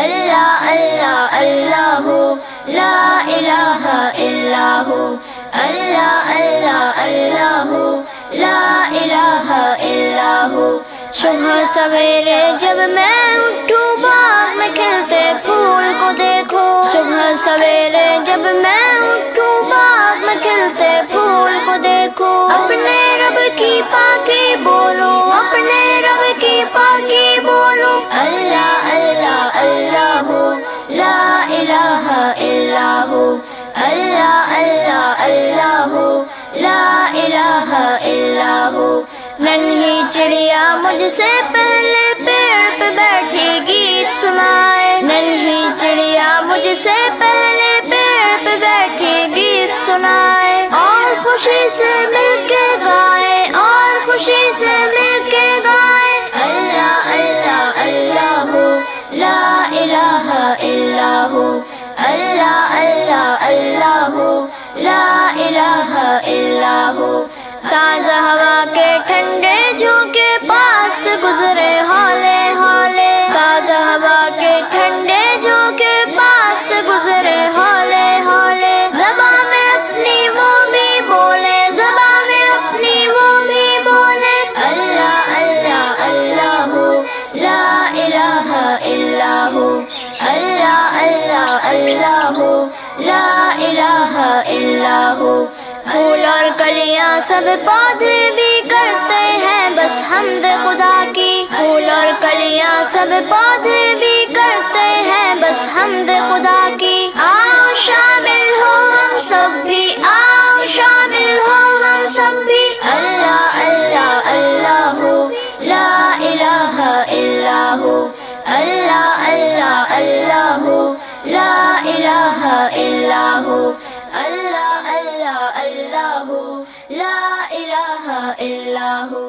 اللہ اللہ اللہ لا الہ الا ہو، اللہ اللہ اللہ لا الہ الا ہو۔ صبح سویرے جب میں اٹھوں باغ میں کھلتے پھول کو دیکھو، صبح سویرے جب میں اٹھوں باغ میں کھلتے پھول کو دیکھو، اپنے رب کی پاکی بولو، اپنے رب کی پاکی بولو، اللہ اللہ اللہ لا الہ الا ہو، اللہ اللہ اللہ لا الہ الا ہو۔ ننھی چڑیا مجھ سے پہلے پیڑ پہ بیٹھی گیت سنائے، ننھی چڑیا مجھ سے پہلے پیڑ پہ بیٹھی گیت سنائے، اور خوشی سے مل کے گائے، اور خوشی سے مل کے گائے، اللہ اللہ اللہ لا الہ الا ہو، اللہ اللہ اللہ لا الہ الا ہو۔ تازہ ہوا کے ٹھنڈے جھونکے پاس سے گزرے ہولے ہولے، تازہ ہوا کے ٹھنڈے جھونکے پاس سے گزرے ہولے ہولے، زباں میں اپنی وہ بھی بولے، زباں میں اپنی وہ بھی بولے، اللہ اللہ اللہ لا الہ الا ہو، اللہ اللہ اللہ لا الہ الا ہو۔ پھول اور کلیاں سب پودے بھی کرتے ہیں بس حمد خدا کی، پھول اور کلیاں سب پودے بھی کرتے ہیں بس حمد خدا کی، آؤ شامل ہو ہم سب بھی، آؤ شامل ہو ہم سب بھی، اللہ اللہ اللہ لا الہ الا ہو، اللہ اللہ اللہ لا الہ الا ہو، اللہ اللہ اللہ لا الہ الا ہو۔